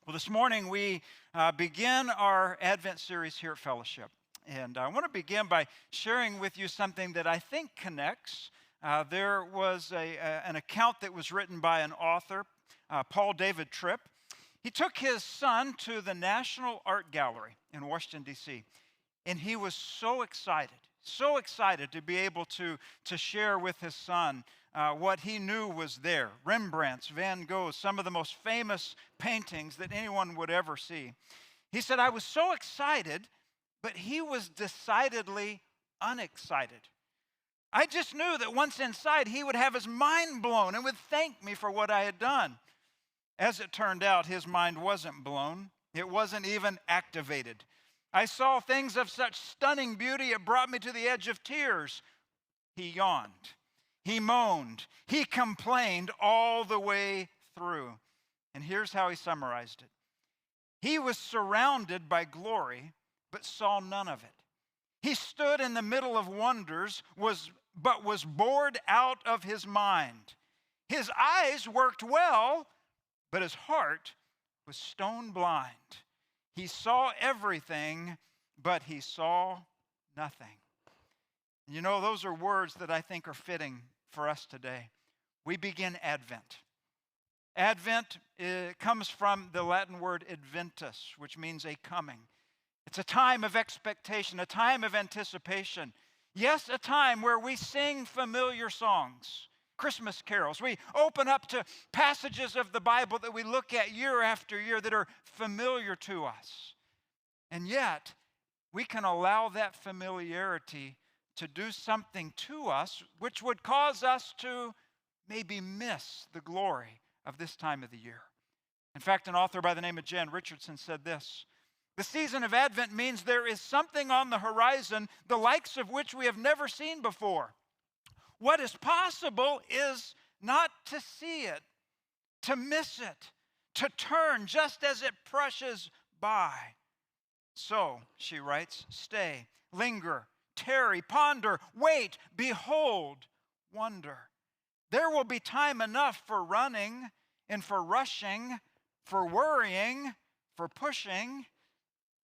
Well, this morning we begin our Advent series here at Fellowship. And I want to begin by sharing with you something that I think connects. There was an account that was written by an author, Paul David Tripp. He took his son to the National Art Gallery in Washington, D.C., and he was so excited to be able to share with his son what he knew was there. Rembrandt's, Van Gogh's, some of the most famous paintings that anyone would ever see. He said, I was so excited, but he was decidedly unexcited. I just knew that once inside, he would have his mind blown and would thank me for what I had done. As it turned out, his mind wasn't blown. It wasn't even activated. I saw things of such stunning beauty, it brought me to the edge of tears. He yawned. He moaned. He complained all the way through. And here's how he summarized it. He was surrounded by glory, but saw none of it. He stood in the middle of wonders, but was bored out of his mind. His eyes worked well, but his heart was stone blind. He saw everything, but he saw nothing. You know, those are words that I think are fitting for us today. We begin Advent. Advent comes from the Latin word adventus, which means a coming. It's a time of expectation, a time of anticipation. Yes, a time where we sing familiar songs, Christmas carols. We open up to passages of the Bible that we look at year after year that are familiar to us. And yet, we can allow that familiarity to do something to us which would cause us to maybe miss the glory of this time of the year. In fact, an author by the name of Jan Richardson said this: the season of Advent means there is something on the horizon, the likes of which we have never seen before. What is possible is not to see it, to miss it, to turn just as it brushes by. So, she writes, stay, linger, tarry, ponder, wait, behold, wonder. There will be time enough for running and for rushing, for worrying, for pushing.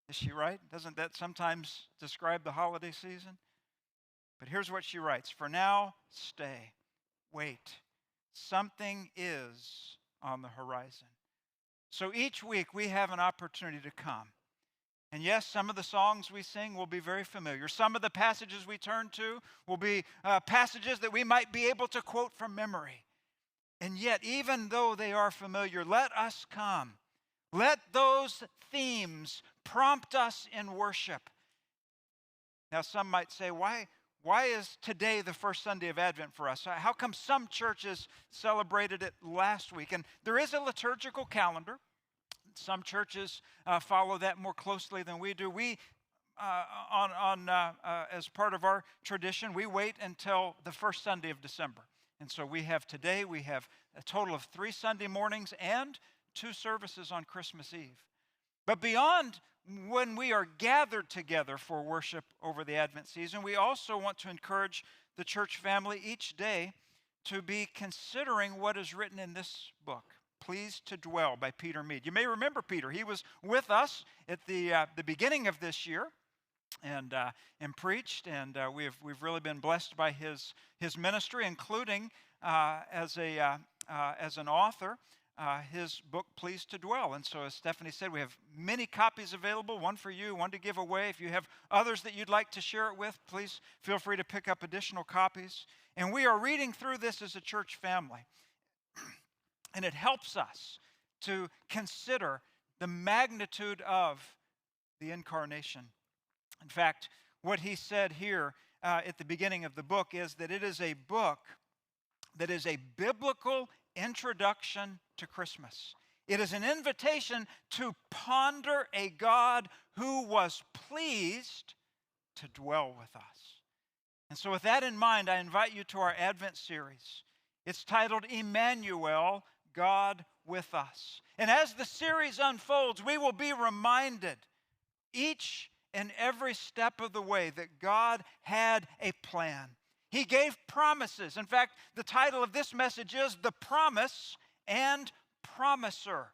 Is she right? Doesn't that sometimes describe the holiday season? But here's what she writes. For now, stay, wait. Something is on the horizon. So each week we have an opportunity to come. And yes, some of the songs we sing will be very familiar. Some of the passages we turn to will be passages that we might be able to quote from memory. And yet, even though they are familiar, let us come. Let those themes prompt us in worship. Now, some might say, why is today the first Sunday of Advent for us? How come some churches celebrated it last week? And there is a liturgical calendar. Some churches follow that more closely than we do. We, as part of our tradition, we wait until the first Sunday of December. And so we have a total of 3 Sunday mornings and 2 services on Christmas Eve. But beyond when we are gathered together for worship over the Advent season, we also want to encourage the church family each day to be considering what is written in this book, Pleased to Dwell by Peter Mead. You may remember Peter. He was with us at the beginning of this year and preached, and we've really been blessed by his ministry, including as an author. His book, Pleased to Dwell. And so as Stephanie said, we have many copies available, one for you, one to give away. If you have others that you'd like to share it with, please feel free to pick up additional copies. And we are reading through this as a church family. And it helps us to consider the magnitude of the incarnation. In fact, what he said here at the beginning of the book is that it is a book that is a biblical introduction to Christmas. It is an invitation to ponder a God who was pleased to dwell with us. And so with that in mind, I invite you to our Advent series. It's titled Emmanuel, God with Us. And as the series unfolds, we will be reminded each and every step of the way that God had a plan. He gave promises. In fact, the title of this message is The Promise and Promiser,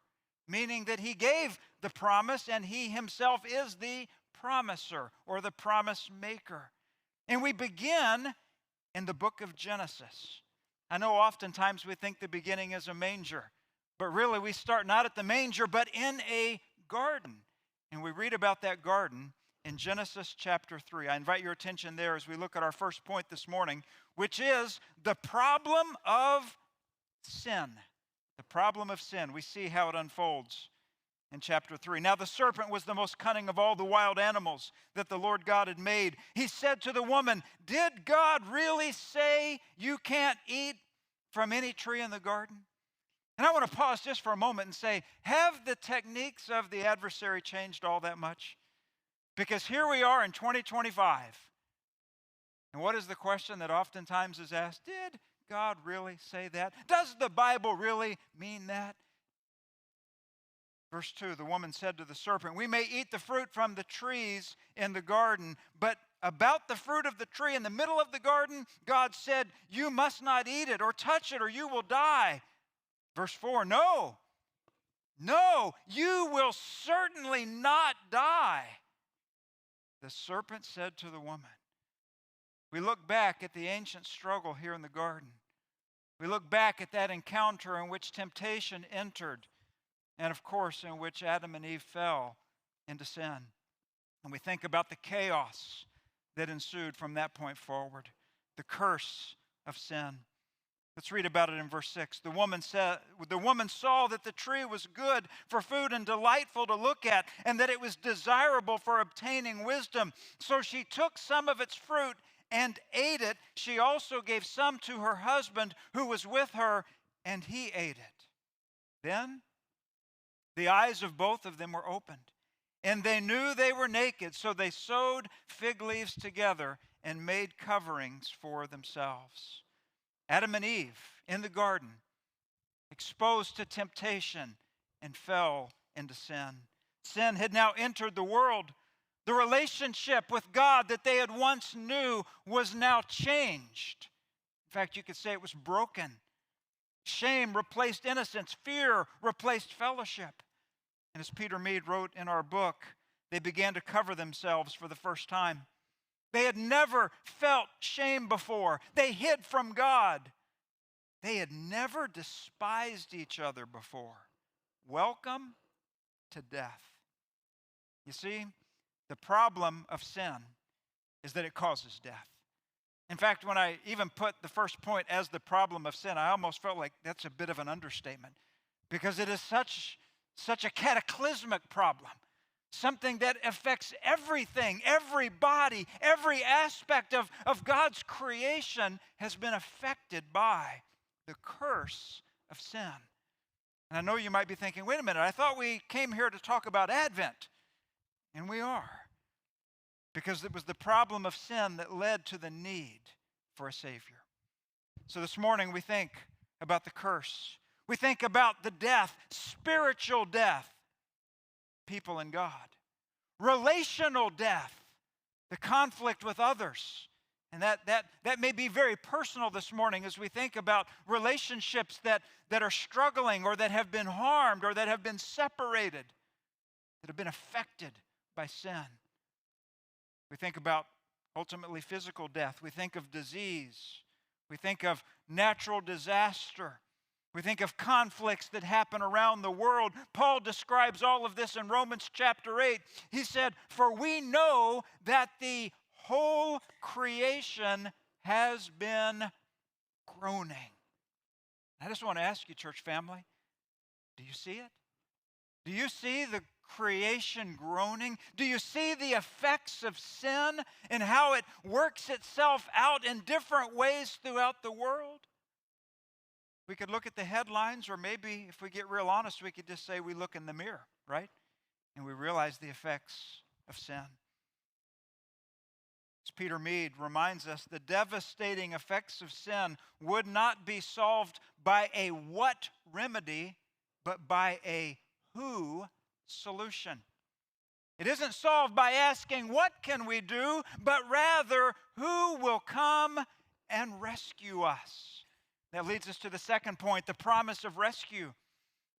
meaning that he gave the promise and he himself is the promiser or the promise maker. And we begin in the book of Genesis. I know oftentimes we think the beginning is a manger, but really we start not at the manger, but in a garden. And we read about that garden in Genesis chapter 3. I invite your attention there as we look at our first point this morning, which is the problem of sin. The problem of sin. We see how it unfolds in chapter 3. Now the serpent was the most cunning of all the wild animals that the Lord God had made. He said to the woman, "Did God really say you can't eat from any tree in the garden?" And I want to pause just for a moment and say, have the techniques of the adversary changed all that much? Because here we are in 2025. And what is the question that oftentimes is asked? Did God really say that? Does the Bible really mean that? Verse 2, the woman said to the serpent, "We may eat the fruit from the trees in the garden, but about the fruit of the tree in the middle of the garden, God said, you must not eat it or touch it or you will die." Verse 4, no, you will certainly not die. The serpent said to the woman. We look back at the ancient struggle here in the garden. We look back at that encounter in which temptation entered, and of course in which Adam and Eve fell into sin. And we think about the chaos that ensued from that point forward, the curse of sin. Let's read about it in verse 6. The woman saw that the tree was good for food and delightful to look at, and that it was desirable for obtaining wisdom. So she took some of its fruit and ate it. She also gave some to her husband who was with her, and he ate it. Then the eyes of both of them were opened, and they knew they were naked. So they sewed fig leaves together and made coverings for themselves. Adam and Eve in the garden, exposed to temptation and fell into sin. Sin had now entered the world. The relationship with God that they had once knew was now changed. In fact, you could say it was broken. Shame replaced innocence. Fear replaced fellowship. And as Peter Mead wrote in our book, they began to cover themselves for the first time. They had never felt shame before. They hid from God. They had never despised each other before. Welcome to death. You see, the problem of sin is that it causes death. In fact, when I even put the first point as the problem of sin, I almost felt like that's a bit of an understatement, because it is such a cataclysmic problem. Something that affects everything, everybody, every aspect of God's creation has been affected by the curse of sin. And I know you might be thinking, wait a minute, I thought we came here to talk about Advent. And we are. Because it was the problem of sin that led to the need for a Savior. So this morning we think about the curse. We think about the death, spiritual death. People and God. Relational death, the conflict with others. And that may be very personal this morning as we think about relationships that are struggling or that have been harmed or that have been separated, that have been affected by sin. We think about ultimately physical death. We think of disease. We think of natural disaster. We think of conflicts that happen around the world. Paul describes all of this in Romans chapter 8. He said, "For we know that the whole creation has been groaning." I just want to ask you, church family, do you see it? Do you see the creation groaning? Do you see the effects of sin and how it works itself out in different ways throughout the world? We could look at the headlines, or maybe if we get real honest, we could just say we look in the mirror, right? And we realize the effects of sin. As Peter Mead reminds us, the devastating effects of sin would not be solved by a what remedy, but by a who solution. It isn't solved by asking, what can we do, but rather, who will come and rescue us? That leads us to the second point, the promise of rescue.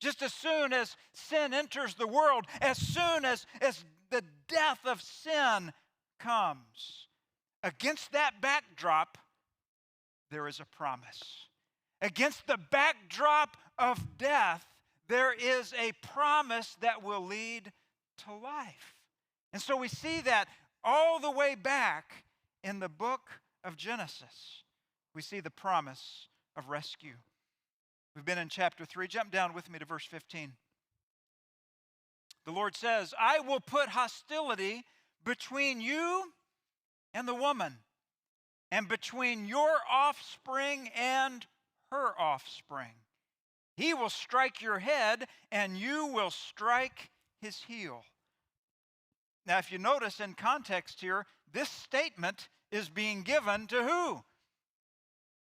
Just as soon as sin enters the world, as soon as the death of sin comes, against that backdrop, there is a promise. Against the backdrop of death, there is a promise that will lead to life. And so we see that all the way back in the book of Genesis. We see the promise of rescue. We've been in chapter 3. Jump down with me to verse 15. The Lord says, I will put hostility between you and the woman, and between your offspring and her offspring. He will strike your head, and you will strike his heel. Now, if you notice in context here, this statement is being given to who?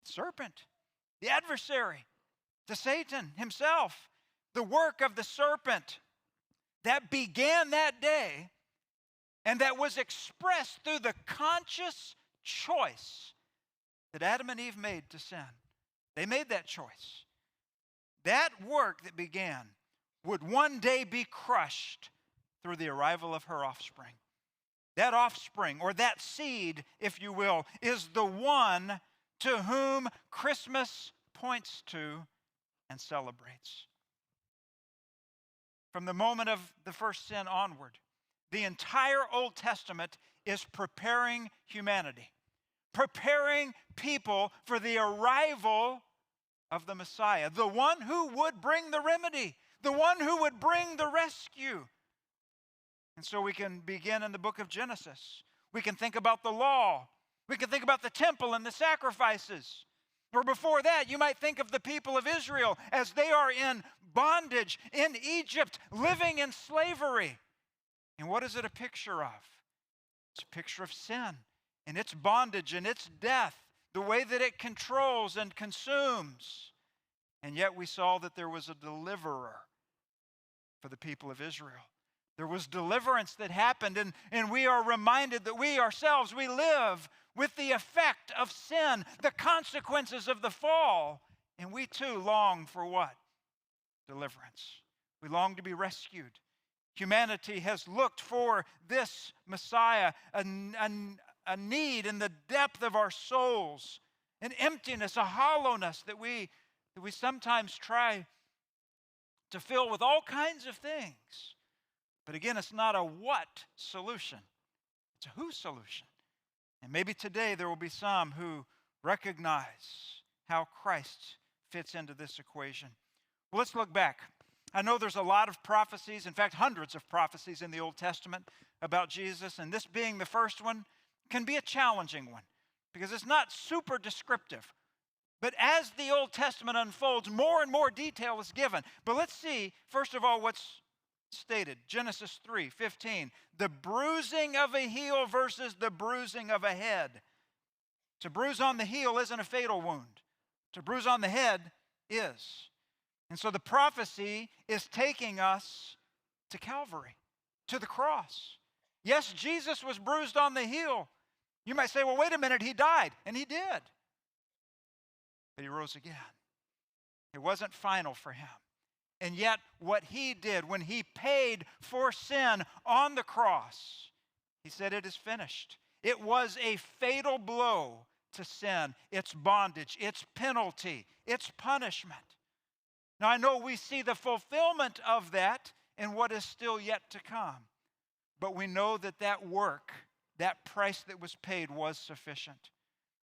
The serpent, the adversary, to Satan himself. The work of the serpent that began that day and that was expressed through the conscious choice that Adam and Eve made to sin. They made that choice. That work that began would one day be crushed through the arrival of her offspring. That offspring, or that seed, if you will, is the one to whom Christmas points to and celebrates. From the moment of the first sin onward, the entire Old Testament is preparing humanity, preparing people for the arrival of the Messiah, the one who would bring the remedy, the one who would bring the rescue. And so we can begin in the book of Genesis. We can think about the law. We can think about the temple and the sacrifices. Or before that, you might think of the people of Israel as they are in bondage in Egypt, living in slavery. And what is it a picture of? It's a picture of sin and its bondage and its death, the way that it controls and consumes. And yet we saw that there was a deliverer for the people of Israel. There was deliverance that happened, and we are reminded that we ourselves, we live with the effect of sin, the consequences of the fall. And we too long for what? Deliverance. We long to be rescued. Humanity has looked for this Messiah, a need in the depth of our souls, an emptiness, a hollowness that we sometimes try to fill with all kinds of things. But again, it's not a what solution. It's a who solution. And maybe today there will be some who recognize how Christ fits into this equation. Well, let's look back. I know there's a lot of prophecies, in fact, hundreds of prophecies in the Old Testament about Jesus, and this being the first one can be a challenging one because it's not super descriptive. But as the Old Testament unfolds, more and more detail is given. But let's see, first of all, what's stated. Genesis 3:15. The bruising of a heel versus the bruising of a head. To bruise on the heel isn't a fatal wound. To bruise on the head is. And so the prophecy is taking us to Calvary, to the cross. Yes, Jesus was bruised on the heel. You might say, well, wait a minute, he died. And he did. But he rose again. It wasn't final for him. And yet, what he did when he paid for sin on the cross, he said, it is finished. It was a fatal blow to sin, its bondage, its penalty, its punishment. Now, I know we see the fulfillment of that in what is still yet to come. But we know that that work, that price that was paid was sufficient.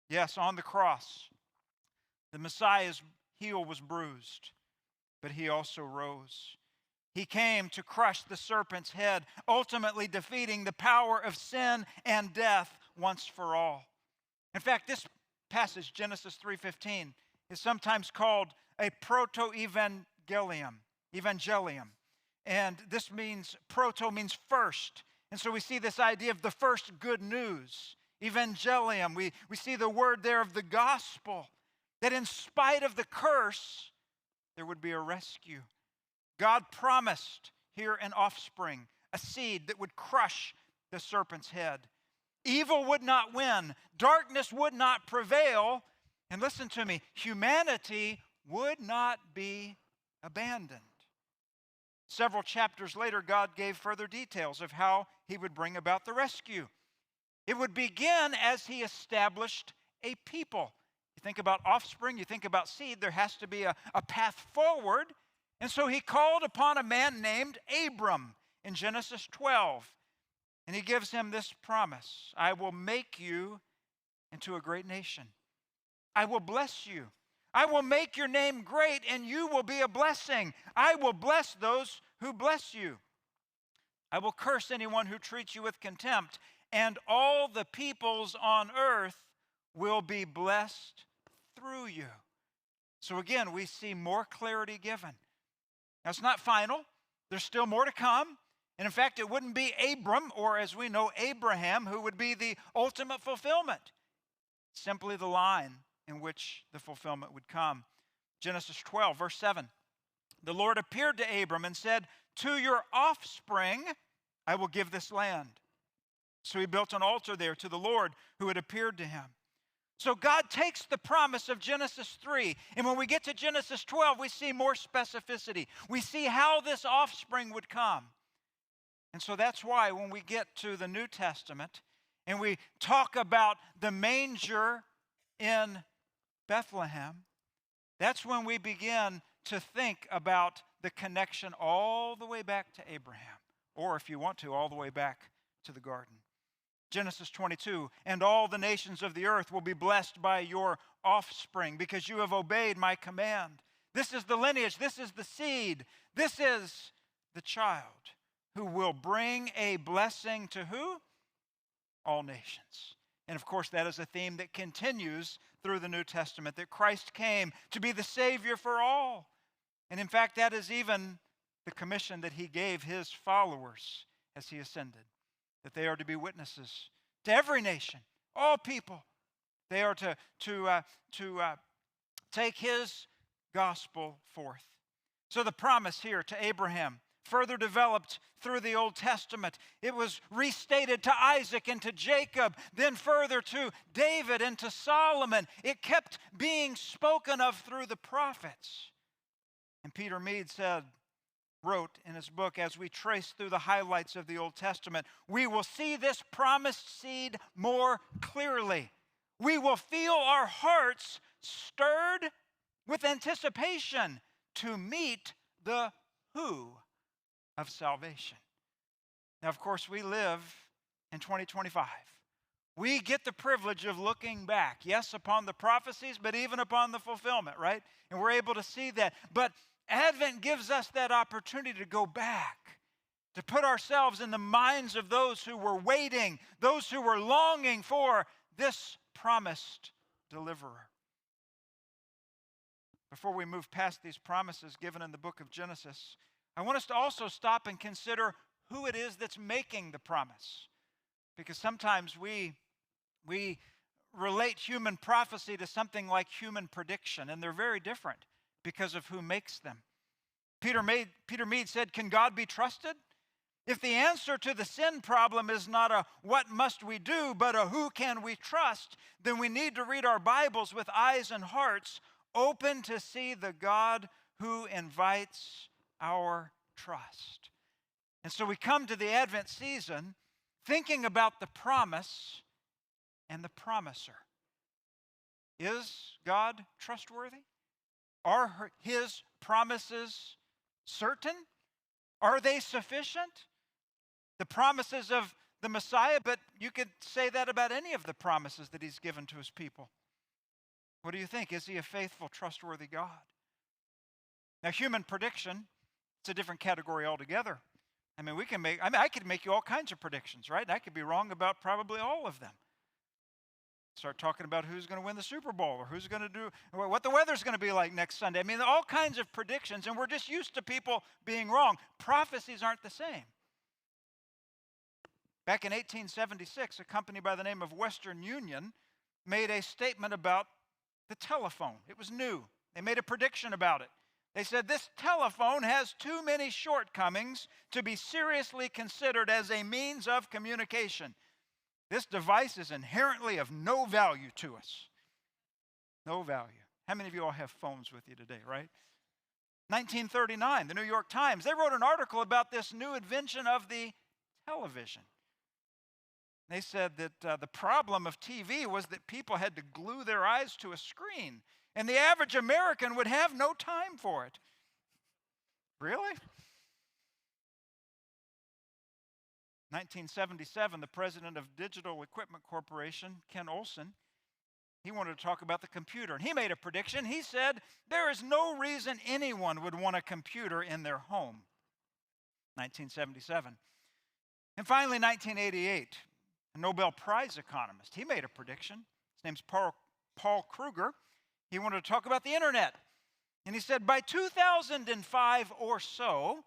Yes, on the cross, the Messiah's heel was bruised, but he also rose. He came to crush the serpent's head, ultimately defeating the power of sin and death once for all. In fact, this passage, Genesis 3:15, is sometimes called a proto-evangelium. And this means, proto means first. And so we see this idea of the first good news. Evangelium, we see the word there of the gospel, that in spite of the curse, there would be a rescue. God promised here an offspring, a seed that would crush the serpent's head. Evil would not win. Darkness would not prevail. And listen to me, humanity would not be abandoned. several chapters later, God gave further details of how he would bring about the rescue. It would begin as he established a people. You think about offspring, you think about seed, there has to be a path forward. And so he called upon a man named Abram in Genesis 12. And he gives him this promise: I will make you into a great nation. I will bless you. I will make your name great, and you will be a blessing. I will bless those who bless you. I will curse anyone who treats you with contempt, and all the peoples on earth will be blessed through you. So again, we see more clarity given. Now, it's not final. There's still more to come. And in fact, it wouldn't be Abram, or as we know, Abraham, who would be the ultimate fulfillment. Simply the line in which the fulfillment would come. Genesis 12, verse 7. The Lord appeared to Abram and said, to your offspring I will give this land. So he built an altar there to the Lord who had appeared to him. So God takes the promise of Genesis 3, and when we get to Genesis 12, we see more specificity. We see how this offspring would come. And so that's why when we get to the New Testament and we talk about the manger in Bethlehem, that's when we begin to think about the connection all the way back to Abraham, or if you want to, all the way back to the garden. Genesis 22, and all the nations of the earth will be blessed by your offspring because you have obeyed my command. This is the lineage, this is the seed, this is the child who will bring a blessing to who? All nations. And of course, that is a theme that continues through the New Testament, that Christ came to be the Savior for all. And in fact, that is even the commission that he gave his followers as he ascended, that they are to be witnesses to every nation, all people. They are to take his gospel forth. So the promise here to Abraham, further developed through the Old Testament. It was restated to Isaac and to Jacob, then further to David and to Solomon. It kept being spoken of through the prophets. And Peter Mead wrote in his book, as we trace through the highlights of the Old Testament, we will see this promised seed more clearly. We will feel our hearts stirred with anticipation to meet the who of salvation. Now, of course, we live in 2025. We get the privilege of looking back, yes, upon the prophecies, but even upon the fulfillment, right? And we're able to see that. But Advent gives us that opportunity to go back, to put ourselves in the minds of those who were waiting, those who were longing for this promised deliverer. Before we move past these promises given in the book of Genesis, I want us to also stop and consider who it is that's making the promise. Because sometimes we relate human prophecy to something like human prediction, and they're very different because of who makes them. Peter Mead said, can God be trusted? If the answer to the sin problem is not a what must we do, but a who can we trust, then we need to read our Bibles with eyes and hearts open to see the God who invites our trust. And so we come to the Advent season thinking about the promise and the promiser. Is God trustworthy? Are his promises certain? Are they sufficient? The promises of the Messiah, but you could say that about any of the promises that he's given to his people. What do you think? Is he a faithful, trustworthy God? Now, human prediction, it's a different category altogether. I could make you all kinds of predictions, right? I could be wrong about probably all of them. Start talking about who's going to win the Super Bowl or who's going to do, what the weather's going to be like next Sunday. All kinds of predictions, and we're just used to people being wrong. Prophecies aren't the same. Back in 1876, a company by the name of Western Union made a statement about the telephone. It was new. They made a prediction about it. They said, this telephone has too many shortcomings to be seriously considered as a means of communication. This device is inherently of no value to us. No value. How many of you all have phones with you today, right? 1939, the New York Times, they wrote an article about this new invention of the television. They said that the problem of TV was that people had to glue their eyes to a screen, and the average American would have no time for it. Really? 1977, the president of Digital Equipment Corporation, Ken Olsen, he wanted to talk about the computer, and he made a prediction. He said, there is no reason anyone would want a computer in their home. 1977. And finally, 1988, a Nobel Prize economist, he made a prediction. His name's Paul Kruger. He wanted to talk about the internet. And he said, by 2005 or so,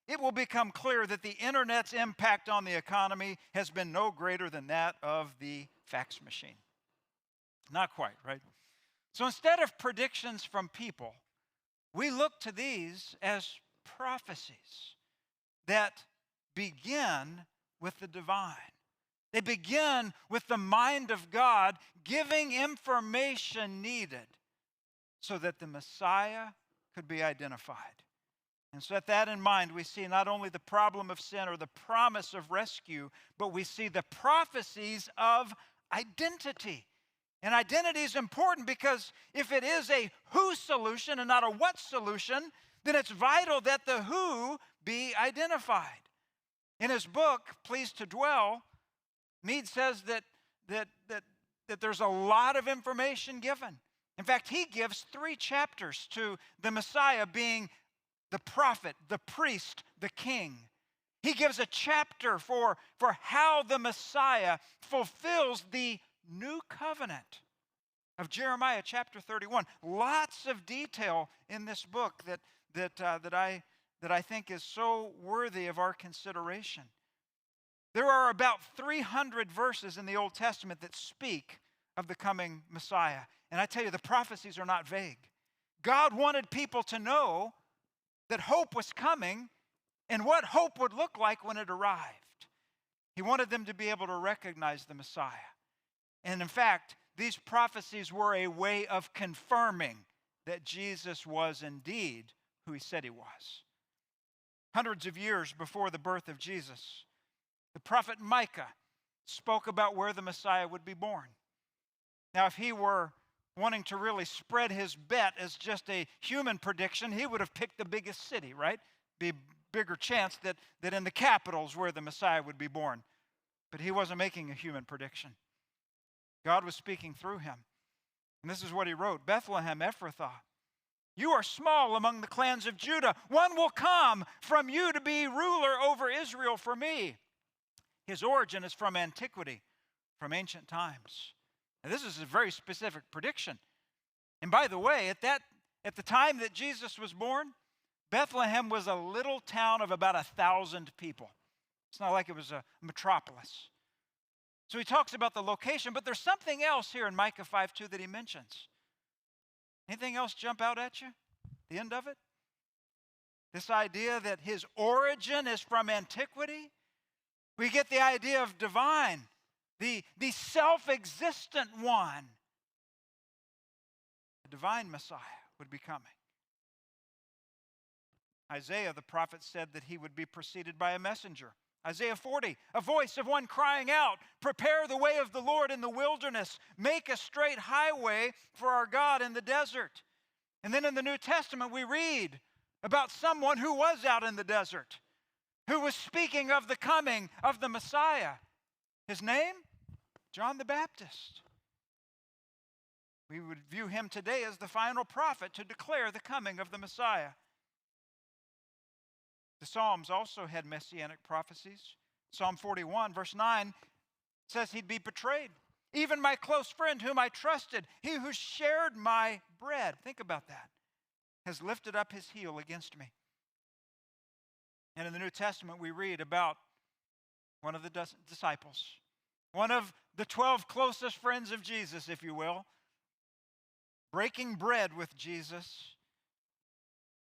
it will become clear that the internet's impact on the economy has been no greater than that of the fax machine. Not quite, right? So instead of predictions from people, we look to these as prophecies that begin with the divine. They begin with the mind of God giving information needed so that the Messiah could be identified. And so, with that in mind, we see not only the problem of sin or the promise of rescue, but we see the prophecies of identity. And identity is important because if it is a who solution and not a what solution, then it's vital that the who be identified. In his book, Pleased to Dwell, Mead says that there's a lot of information given. In fact, he gives 3 chapters to the Messiah being the prophet, the priest, the king. He gives a chapter for how the Messiah fulfills the new covenant of Jeremiah chapter 31. Lots of detail in this book that I think is so worthy of our consideration. There are about 300 verses in the Old Testament that speak of the coming Messiah. And I tell you, the prophecies are not vague. God wanted people to know that hope was coming and what hope would look like when it arrived. He wanted them to be able to recognize the Messiah. And in fact, these prophecies were a way of confirming that Jesus was indeed who he said he was. Hundreds of years before the birth of Jesus, the prophet Micah spoke about where the Messiah would be born. Now, if he were wanting to really spread his bet as just a human prediction, he would have picked the biggest city, right? Be a bigger chance that in the capitals where the Messiah would be born. But he wasn't making a human prediction. God was speaking through him. And this is what he wrote: Bethlehem Ephrathah, you are small among the clans of Judah. One will come from you to be ruler over Israel for me. His origin is from antiquity, from ancient times. Now, this is a very specific prediction. And by the way, at the time that Jesus was born, Bethlehem was a little town of about 1,000 people. It's not like it was a metropolis. So he talks about the location, but there's something else here in Micah 5:2 that he mentions. Anything else jump out at you? The end of it? This idea that his origin is from antiquity. We get the idea of divine, the self-existent one. The divine Messiah would be coming. Isaiah the prophet said that he would be preceded by a messenger. Isaiah 40, a voice of one crying out, prepare the way of the Lord in the wilderness, make a straight highway for our God in the desert. And then in the New Testament we read about someone who was out in the desert, who was speaking of the coming of the Messiah. His name? John the Baptist. We would view him today as the final prophet to declare the coming of the Messiah. The Psalms also had messianic prophecies. Psalm 41, verse 9, says he'd be betrayed. Even my close friend whom I trusted, he who shared my bread, think about that, has lifted up his heel against me. And in the New Testament, we read about one of the disciples, one of the 12 closest friends of Jesus, if you will, breaking bread with Jesus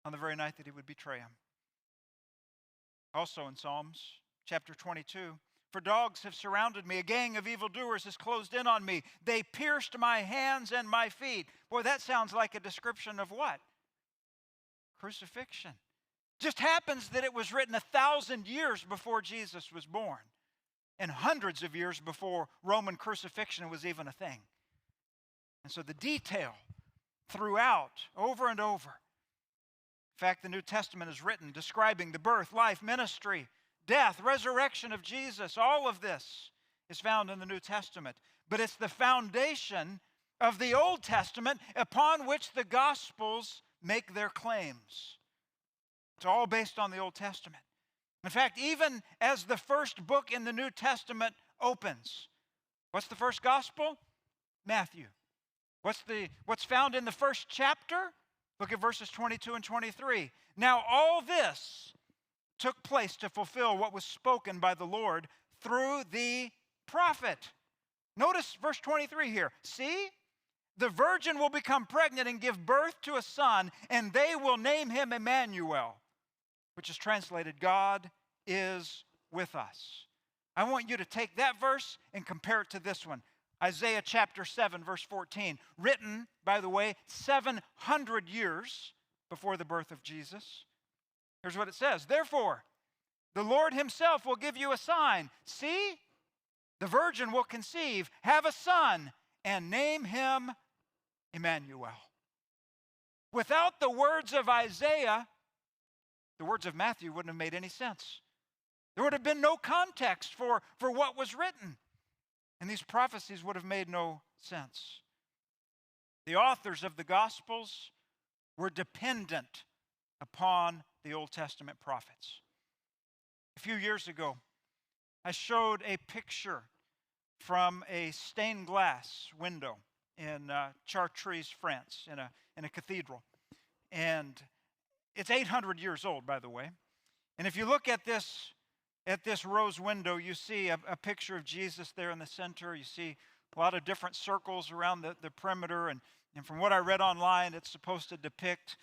on the very night that he would betray him. Also in Psalms chapter 22, for dogs have surrounded me, a gang of evildoers has closed in on me. They pierced my hands and my feet. Boy, that sounds like a description of what? crucifixion. Just happens that it was written 1,000 years before Jesus was born, and hundreds of years before Roman crucifixion was even a thing. And so the detail throughout, over and over. In fact, the New Testament is written describing the birth, life, ministry, death, resurrection of Jesus. All of this is found in the New Testament. But it's the foundation of the Old Testament upon which the Gospels make their claims. It's all based on the Old Testament. In fact, even as the first book in the New Testament opens, what's the first Gospel? Matthew. What's found in the first chapter? Look at verses 22 and 23. Now all this took place to fulfill what was spoken by the Lord through the prophet. Notice verse 23 here. See, the virgin will become pregnant and give birth to a son, and they will name him Emmanuel, which is translated, God is with us. I want you to take that verse and compare it to this one. Isaiah chapter 7, verse 14, written, by the way, 700 years before the birth of Jesus. Here's what it says. Therefore, the Lord himself will give you a sign. See, the virgin will conceive, have a son, and name him Emmanuel. Without the words of Isaiah, the words of Matthew wouldn't have made any sense. There would have been no context for what was written. And these prophecies would have made no sense. The authors of the Gospels were dependent upon the Old Testament prophets. A few years ago, I showed a picture from a stained glass window in Chartres, France, in a cathedral. And it's 800 years old, by the way. And if you look at this rose window, you see a picture of Jesus there in the center. You see a lot of different circles around the perimeter. And from what I read online, it's supposed to depict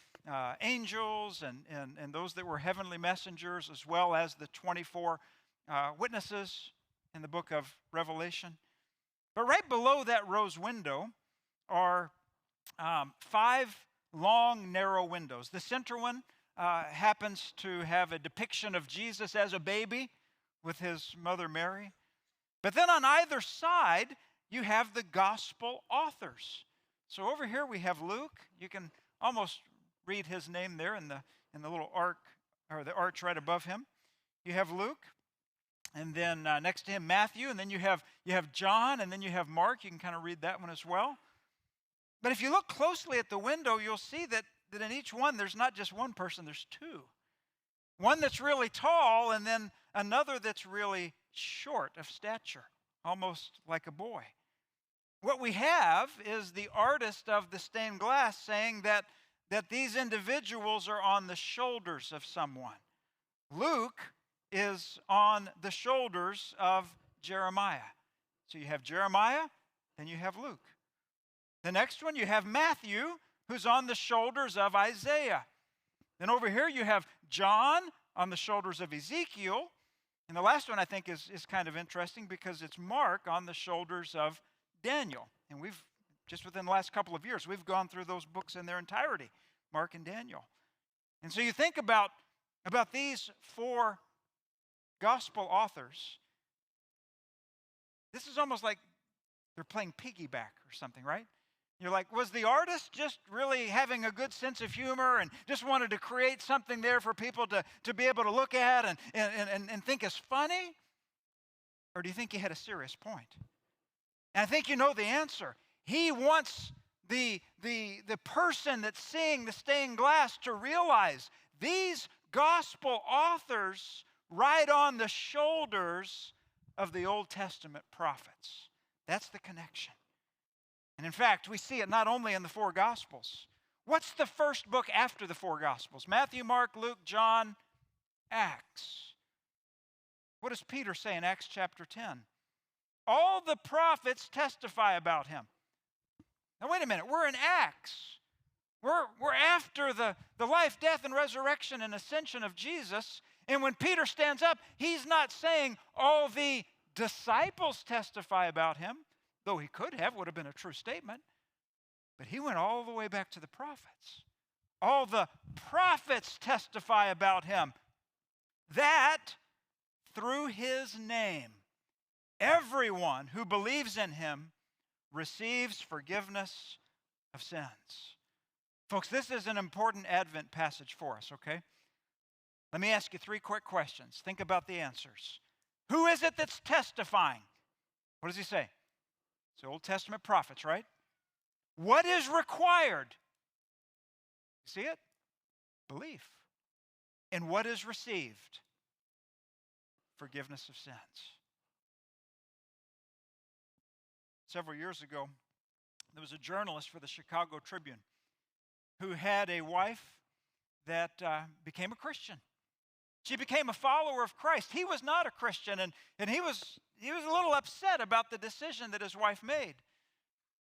angels and those that were heavenly messengers, as well as the 24 witnesses in the book of Revelation. But right below that rose window are 5 long, narrow windows. The center one happens to have a depiction of Jesus as a baby with his mother Mary. But then on either side, you have the gospel authors. So over here we have Luke. You can almost read his name there in the little arc, or the arch right above him. You have Luke, and then next to him Matthew, and then you have John, and then you have Mark. You can kind of read that one as well. But if you look closely at the window, you'll see that in each one, there's not just one person, there's 2. One that's really tall, and then another that's really short of stature, almost like a boy. What we have is the artist of the stained glass saying that these individuals are on the shoulders of someone. Luke is on the shoulders of Jeremiah. So you have Jeremiah, then you have Luke. The next one, you have Matthew, who's on the shoulders of Isaiah. Then over here you have John on the shoulders of Ezekiel. And the last one I think is kind of interesting because it's Mark on the shoulders of Daniel. And we've, just within the last couple of years, we've gone through those books in their entirety, Mark and Daniel. And so you think about these 4 gospel authors. This is almost like they're playing piggyback or something, right? You're like, was the artist just really having a good sense of humor and just wanted to create something there for people to be able to look at and think is funny? Or do you think he had a serious point? And I think you know the answer. He wants the person that's seeing the stained glass to realize these gospel authors ride on the shoulders of the Old Testament prophets. That's the connection. And in fact, we see it not only in the 4 Gospels. What's the first book after the 4 Gospels? Matthew, Mark, Luke, John, Acts. What does Peter say in Acts chapter 10? All the prophets testify about him. Now wait a minute, we're in Acts. We're after the life, death, and resurrection and ascension of Jesus. And when Peter stands up, he's not saying all the disciples testify about him. Though he could have, would have been a true statement. But he went all the way back to the prophets. all the prophets testify about him, that through his name, everyone who believes in him receives forgiveness of sins. Folks, this is an important Advent passage for us, okay? Let me ask you 3 quick questions. Think about the answers. Who is it that's testifying? What does he say? It's the Old Testament prophets, right? What is required? You see it? Belief. And what is received? Forgiveness of sins. Several years ago, there was a journalist for the Chicago Tribune who had a wife that became a Christian. She became a follower of Christ. He was not a Christian, and he was a little upset about the decision that his wife made.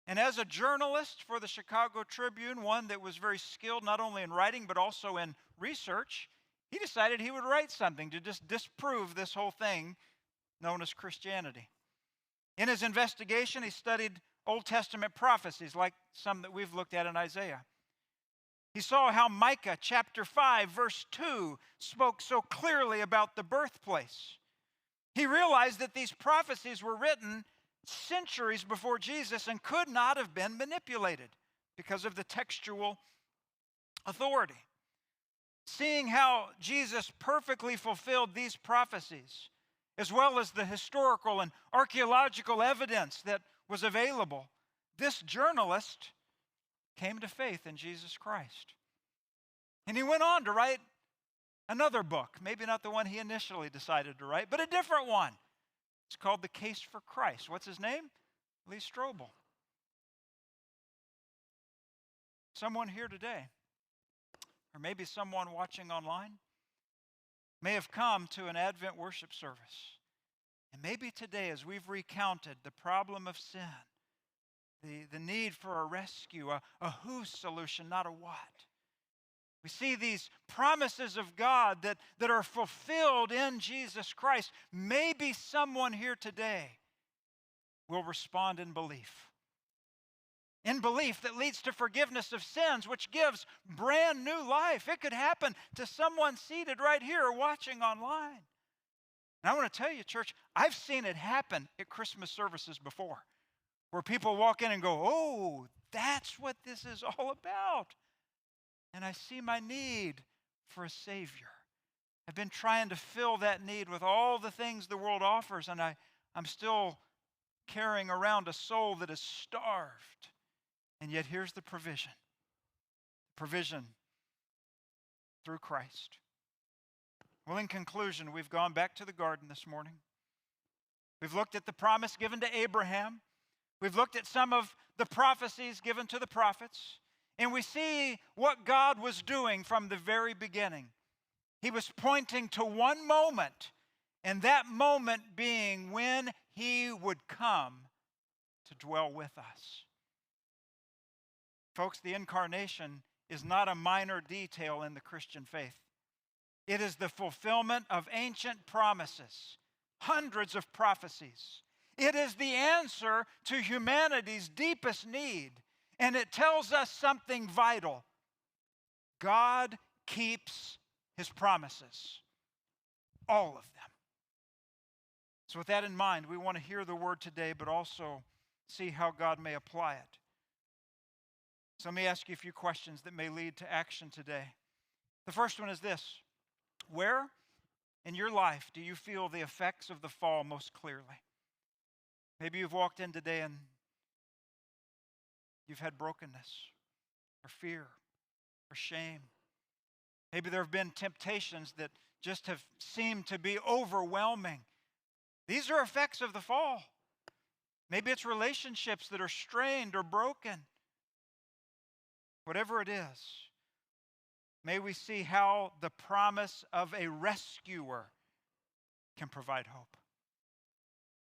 And as a journalist for the Chicago Tribune, one that was very skilled not only in writing but also in research, he decided he would write something to just disprove this whole thing known as Christianity. In his investigation, he studied Old Testament prophecies like some that we've looked at in Isaiah. He saw how Micah chapter 5 verse 2 spoke so clearly about the birthplace. He realized that these prophecies were written centuries before Jesus and could not have been manipulated because of the textual authority. Seeing how Jesus perfectly fulfilled these prophecies, as well as the historical and archaeological evidence that was available, this journalist came to faith in Jesus Christ. And he went on to write another book, maybe not the one he initially decided to write, but a different one. It's called The Case for Christ. What's his name? Lee Strobel. Someone here today, or maybe someone watching online, may have come to an Advent worship service. And maybe today, as we've recounted the problem of sin, the need for a rescue, a who solution, not a what. We see these promises of God that are fulfilled in Jesus Christ. Maybe someone here today will respond in belief. In belief that leads to forgiveness of sins, which gives brand new life. It could happen to someone seated right here or watching online. And I want to tell you, church, I've seen it happen at Christmas services before, where people walk in and go, oh, that's what this is all about. And I see my need for a Savior. I've been trying to fill that need with all the things the world offers, and I'm still carrying around a soul that is starved. And yet here's the provision. Provision through Christ. Well, in conclusion, we've gone back to the garden this morning. We've looked at the promise given to Abraham. We've looked at some of the prophecies given to the prophets. And we see what God was doing from the very beginning. He was pointing to one moment, and that moment being when He would come to dwell with us. Folks, the incarnation is not a minor detail in the Christian faith. It is the fulfillment of ancient promises, hundreds of prophecies. It is the answer to humanity's deepest need. And it tells us something vital. God keeps His promises. All of them. So with that in mind, we want to hear the word today, but also see how God may apply it. So let me ask you a few questions that may lead to action today. The first one is this. Where in your life do you feel the effects of the fall most clearly? Maybe you've walked in today and you've had brokenness or fear or shame. Maybe there have been temptations that just have seemed to be overwhelming. These are effects of the fall. Maybe it's relationships that are strained or broken. Whatever it is, may we see how the promise of a rescuer can provide hope.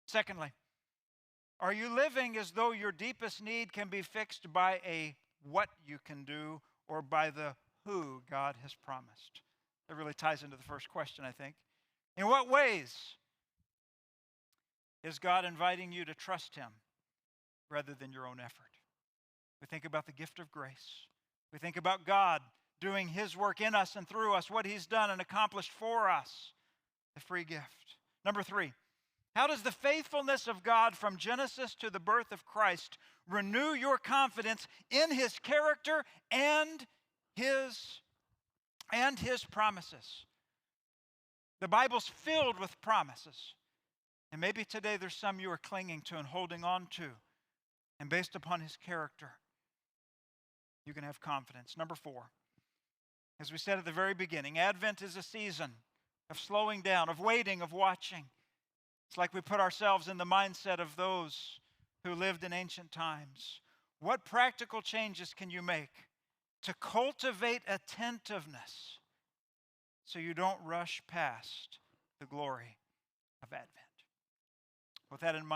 Secondly, are you living as though your deepest need can be fixed by a what you can do or by the who God has promised? That really ties into the first question, I think. In what ways is God inviting you to trust Him rather than your own effort? We think about the gift of grace. We think about God doing his work in us and through us, what he's done and accomplished for us, the free gift. Number 3, how does the faithfulness of God from Genesis to the birth of Christ renew your confidence in his character and his promises? The Bible's filled with promises. And maybe today there's some you are clinging to and holding on to. And based upon his character, you can have confidence. Number 4, as we said at the very beginning, Advent is a season of slowing down, of waiting, of watching. It's like we put ourselves in the mindset of those who lived in ancient times. What practical changes can you make to cultivate attentiveness so you don't rush past the glory of Advent? With that in mind,